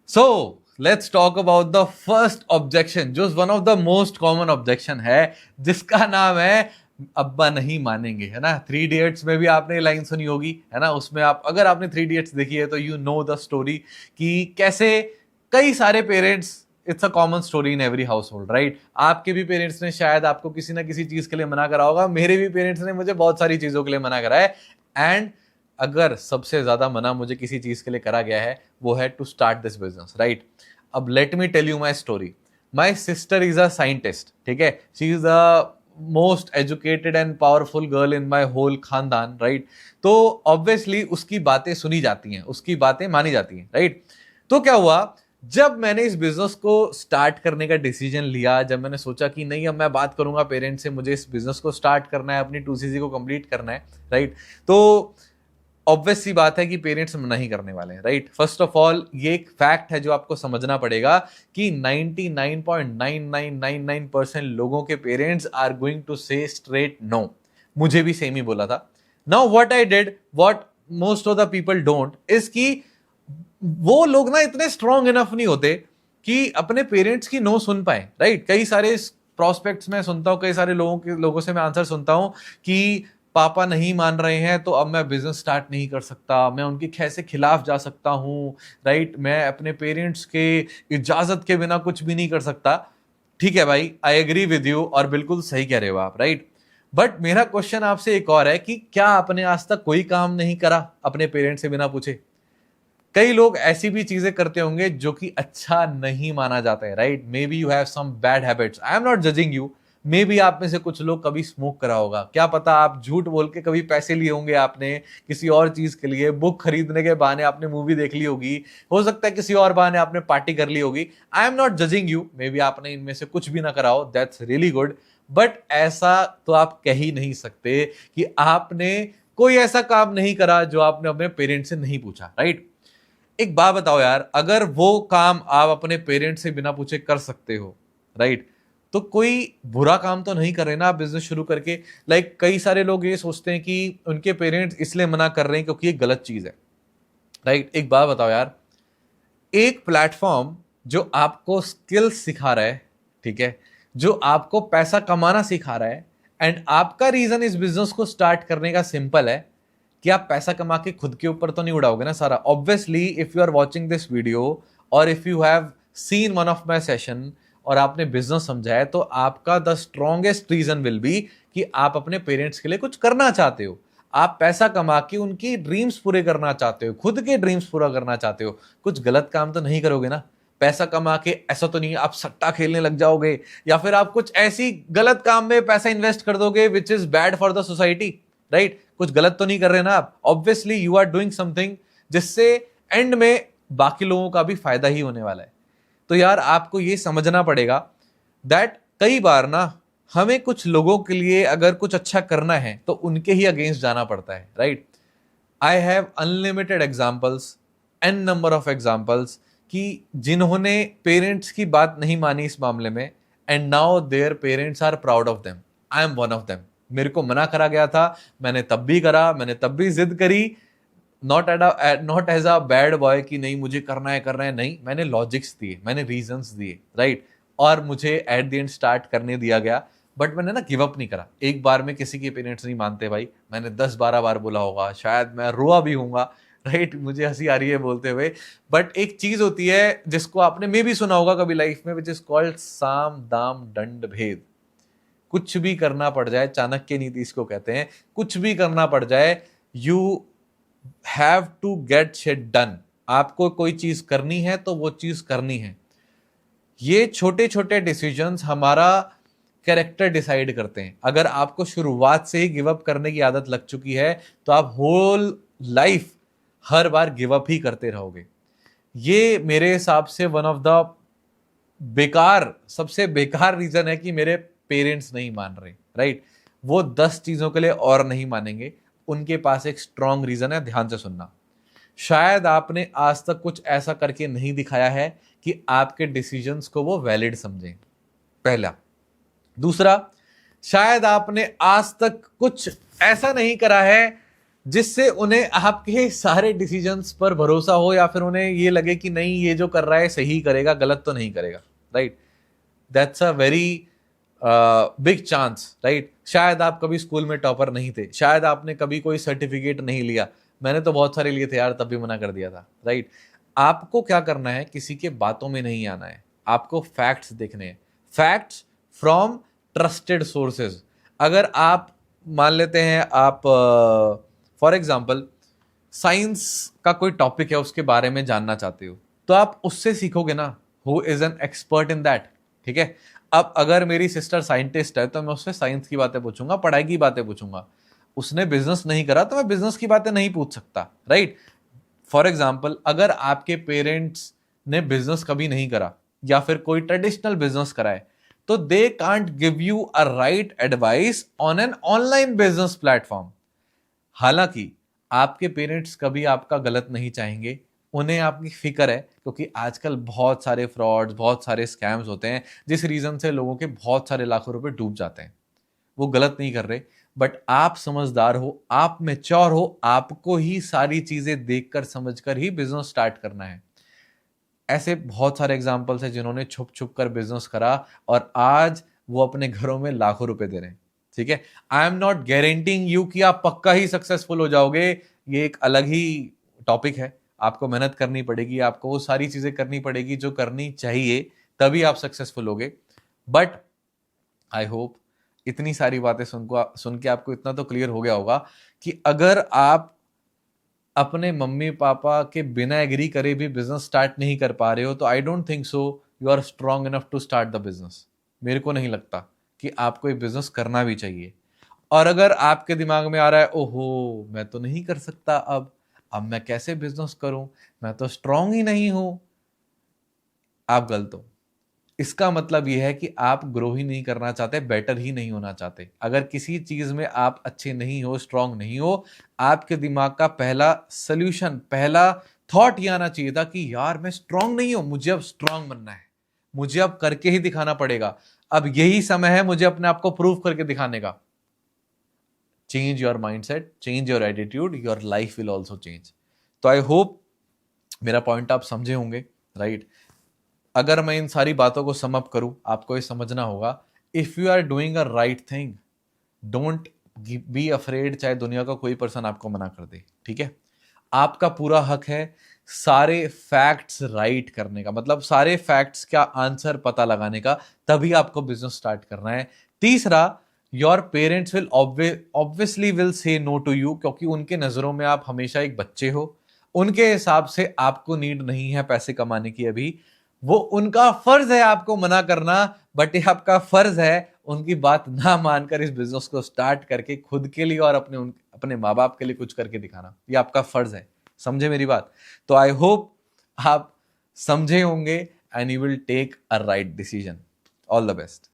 So let's talk about the first objection, जो one of the most common objection है, जिसका नाम है अब्बा नहीं मानेंगे, है ना। थ्री इडियट्स में भी आपने लाइन सुनी होगी, है ना। उसमें आप, अगर आपने थ्री इडियट्स देखी है तो यू नो द स्टोरी कि कैसे कई सारे parents, it's a common story in every house hold, right. आपके भी पेरेंट्स ने शायद आपको किसी ना किसी चीज के लिए मना करा होगा, मेरे भी पेरेंट्स ने मुझे बहुत सारी चीजों के लिए मना करा है। एंड अगर सबसे ज्यादा मना मुझे किसी चीज के लिए करा गया है, वो है to start this business, right. अब let me tell you my story. My sister is a scientist, ठीक है। She is the most educated and powerful girl in my whole खानदान, राइट। तो ऑब्वियसली उसकी बातें सुनी जाती हैं, उसकी बातें मानी जाती हैं, राइट। तो क्या हुआ, जब मैंने इस बिजनेस को स्टार्ट करने का डिसीजन लिया, जब मैंने सोचा कि नहीं अब मैं बात करूंगा पेरेंट्स से, मुझे इस बिजनेस को स्टार्ट करना है, अपनी 2cc को कंप्लीट करना है, राइट। तो ऑब्वियस सी बात है कि पेरेंट्स मना ही करने वाले हैं, राइट। फर्स्ट ऑफ ऑल ये एक फैक्ट है जो आपको समझना पड़ेगा कि 99.9999% लोगों के पेरेंट्स आर गोइंग टू से स्ट्रेट नो। मुझे भी सेम ही बोला था। Now what I did, what most of the people don't, is कि वो लोग ना इतने स्ट्रांग इनफ नहीं होते कि अपने पेरेंट्स की नो सुन पाए, राइट। कई सारे प्रोस्पेक्ट्स में सुनता हूं, कई सारे लोगों से मैं आंसर सुनता हूं कि पापा नहीं मान रहे हैं तो अब मैं बिजनेस स्टार्ट नहीं कर सकता, मैं उनके कैसे खिलाफ जा सकता हूं, राइट। मैं अपने पेरेंट्स के इजाजत के बिना कुछ भी नहीं कर सकता। ठीक है भाई, आई एग्री विद यू, और बिल्कुल सही कह रहे हो आप, राइट। बट मेरा क्वेश्चन आपसे एक और है कि क्या आपने आज तक कोई काम नहीं करा अपने पेरेंट्स से बिना पूछे? कई लोग ऐसी भी चीजें करते होंगे जो कि अच्छा नहीं माना जाता है, right. Maybe you have some bad habits, I am not judging you. Maybe आप में से कुछ लोग कभी स्मोक करा होगा, क्या पता आप झूठ बोल के कभी पैसे लिए होंगे आपने किसी और चीज के लिए, बुक खरीदने के बहाने आपने मूवी देख ली होगी, हो सकता है किसी और बहाने आपने पार्टी कर ली होगी। आई am not judging you, may be आपने इनमें से कुछ भी ना करा हो, दैट्स रियली गुड। बट ऐसा तो आप कह ही नहीं सकते कि आपने कोई ऐसा काम नहीं करा जो आपने अपने पेरेंट्स से नहीं पूछा, राइट। एक बात बताओ यार, अगर वो काम आप अपने पेरेंट्स से बिना पूछे कर सकते हो, राइट, तो कोई बुरा काम तो नहीं कर रहे ना आप बिजनेस शुरू करके। लाइक कई सारे लोग ये सोचते हैं कि उनके पेरेंट्स इसलिए मना कर रहे हैं क्योंकि ये गलत चीज है, राइट। एक बात बताओ यार, एक प्लेटफॉर्म जो आपको स्किल्स सिखा रहा है, ठीक है, जो आपको पैसा कमाना सिखा रहा है, एंड आपका रीजन इस बिजनेस को स्टार्ट करने का सिंपल है कि आप पैसा कमा के खुद के ऊपर तो नहीं उड़ाओगे ना सारा। Obviously if you are watching this video और if you have seen one of my session और आपने बिजनेस समझा है, तो आपका the strongest reason will be कि आप अपने पेरेंट्स के लिए कुछ करना चाहते हो, आप पैसा कमा के उनकी ड्रीम्स पूरे करना चाहते हो, खुद के ड्रीम्स पूरा करना चाहते हो। कुछ गलत काम तो नहीं करोगे ना पैसा कमा के। ऐसा तो नहीं आप सट्टा खेलने लग जाओगे या फिर आप कुछ ऐसी गलत काम में पैसा इन्वेस्ट कर दोगे which is bad for the society, right. कुछ गलत तो नहीं कर रहे ना आप। Obviously you are doing something जिससे एंड में बाकी लोगों का भी फायदा ही होने वाला है। तो यार आपको ये समझना पड़ेगा दैट कई बार ना हमें कुछ लोगों के लिए अगर कुछ अच्छा करना है तो उनके ही अगेंस्ट जाना पड़ता है, right. I have unlimited examples, n number of examples कि जिन्होंने पेरेंट्स की बात नहीं मानी इस मामले में, and now their parents are proud of them. I am one of them. मेरे को मना करा गया था, मैंने तब भी करा, मैंने तब भी जिद करी, not as a bad boy कि नहीं मुझे करना है, नहीं, मैंने लॉजिक्स दिए, मैंने रीजंस दिए, राइट। और मुझे एट द एंड स्टार्ट करने दिया गया। बट मैंने ना गिव अप नहीं करा। एक बार में किसी के पेरेंट्स नहीं मानते भाई, मैंने 10-12 बार बोला होगा, शायद मैं रोआ भी हूंगा, राइट। मुझे हंसी आ रही है बोलते हुए। बट एक चीज होती है जिसको आपने मे भी सुना होगा कभी लाइफ में, विच इज कॉल्ड साम दाम दंड भेद। कुछ भी करना पड़ जाए, चाणक्य नीति इसको कहते हैं, कुछ भी करना पड़ जाए, you have to get shit done. आपको कोई चीज करनी है तो वो चीज करनी है। ये छोटे छोटे डिसीजंस हमारा कैरेक्टर डिसाइड करते हैं। अगर आपको शुरुआत से ही गिव अप करने की आदत लग चुकी है तो आप होल लाइफ हर बार गिव अप ही करते रहोगे। ये मेरे हिसाब से वन ऑफ द सबसे बेकार रीजन है कि मेरे पेरेंट्स नहीं मान रहे, राइट। वो 10 चीजों के लिए और नहीं मानेंगे, उनके पास एक स्ट्रॉन्ग रीजन है। ध्यान से सुनना। शायद आपने आज तक कुछ ऐसा करके नहीं दिखाया है कि आपके डिसीजंस को वो वैलिड समझें, पहला। दूसरा, शायद आपने आज तक कुछ ऐसा नहीं करा है जिससे उन्हें आपके सारे डिसीजंस पर भरोसा हो, या फिर उन्हें ये लगे कि नहीं ये जो कर रहा है सही करेगा, गलत तो नहीं करेगा, right? That's a very big chance, right? शायद आप कभी स्कूल में टॉपर नहीं थे, शायद आपने कभी कोई सर्टिफिकेट नहीं लिया, मैंने तो बहुत सारे लिए थे यार, तब भी मना कर दिया था, राइट? आपको क्या करना है, किसी के बातों में नहीं आना है, आपको फैक्ट्स देखने हैं, फैक्ट्स फ्रॉम ट्रस्टेड सोर्सेज। अगर आप मान लेते हैं, आप फॉर एग्जाम्पल साइंस का कोई टॉपिक है, उसके बारे में जानना चाहते हो, तो आप उससे सीखोगे ना, who is an expert in that, ठीक है? अब अगर मेरी सिस्टर साइंटिस्ट है तो मैं उससे साइंस की बातें पूछूंगा, पढ़ाई की बातें पूछूंगा। उसने बिजनेस नहीं करा तो मैं बिजनेस की बातें नहीं पूछ सकता, राइट? फॉर एग्जाम्पल, अगर आपके पेरेंट्स ने बिजनेस कभी नहीं करा या फिर कोई ट्रेडिशनल बिजनेस करा है, तो they can't give you a right advice on an online business platform. हालांकि आपके पेरेंट्स कभी आपका गलत नहीं चाहेंगे, उन्हें आपकी फिक्र है, क्योंकि आजकल बहुत सारे फ्रॉड्स, बहुत सारे स्कैम्स होते हैं, जिस रीजन से लोगों के बहुत सारे लाखों रुपए डूब जाते हैं। वो गलत नहीं कर रहे, बट आप समझदार हो, आप मैच्योर हो, आपको ही सारी चीजें देखकर समझकर ही बिजनेस स्टार्ट करना है। ऐसे बहुत सारे एग्जाम्पल्स हैं जिन्होंने छुप छुप कर बिजनेस करा और आज वो अपने घरों में लाखों रुपए दे रहे हैं, ठीक है? आई एम नॉट गारंटिंग यू कि आप पक्का ही सक्सेसफुल हो जाओगे, ये एक अलग ही टॉपिक है। आपको मेहनत करनी पड़ेगी, आपको वो सारी चीजें करनी पड़ेगी जो करनी चाहिए, तभी आप सक्सेसफुल होगे। बट आई होप इतनी सारी बातें सुन के आपको इतना तो क्लियर हो गया होगा कि अगर आप अपने मम्मी पापा के बिना एग्री करे भी बिजनेस स्टार्ट नहीं कर पा रहे हो, तो I don't think so you are strong enough to start the business. मेरे को नहीं लगता कि आपको एक बिजनेस करना भी चाहिए। और अगर आपके दिमाग में आ रहा है ओहो मैं तो नहीं कर सकता, अब मैं कैसे बिजनेस करूं, मैं तो स्ट्रांग ही नहीं हूं, आप गलत हो। इसका मतलब यह है कि आप ग्रो ही नहीं करना चाहते, बेटर ही नहीं होना चाहते। अगर किसी चीज में आप अच्छे नहीं हो, स्ट्रांग नहीं हो, आपके दिमाग का पहला सोल्यूशन, पहला थॉट ये आना चाहिए था कि यार मैं स्ट्रांग नहीं हूं, मुझे अब स्ट्रांग बनना है, मुझे अब करके ही दिखाना पड़ेगा, अब यही समय है मुझे अपने आप को प्रूव करके दिखाने का। Change your mindset, change your attitude, your life will also change. तो आई होप मेरा पॉइंट आप समझे होंगे, राइट? अगर मैं इन सारी बातों को सम अप करूं, आपको ये समझना होगा, if you are doing a right thing, don't be afraid, चाहे दुनिया का कोई पर्सन आपको मना कर दे, ठीक है? आपका पूरा हक है सारे फैक्ट्स राइट करने का, मतलब सारे फैक्ट्स का आंसर पता लगाने का, तभी आपको बिजनेस स्टार्ट करना है। तीसरा, your parents will obviously will say no to you, क्योंकि उनके नजरों में आप हमेशा एक बच्चे हो, उनके हिसाब से आपको नीड नहीं है पैसे कमाने की अभी। वो उनका फर्ज है आपको मना करना, बट ये आपका फर्ज है उनकी बात ना मानकर इस बिजनेस को स्टार्ट करके खुद के लिए और अपने माँ बाप के लिए कुछ करके दिखाना, ये आपका फर्ज है। समझे मेरी बात? तो आई होप आप समझे होंगे and you will take a right decision. All the best.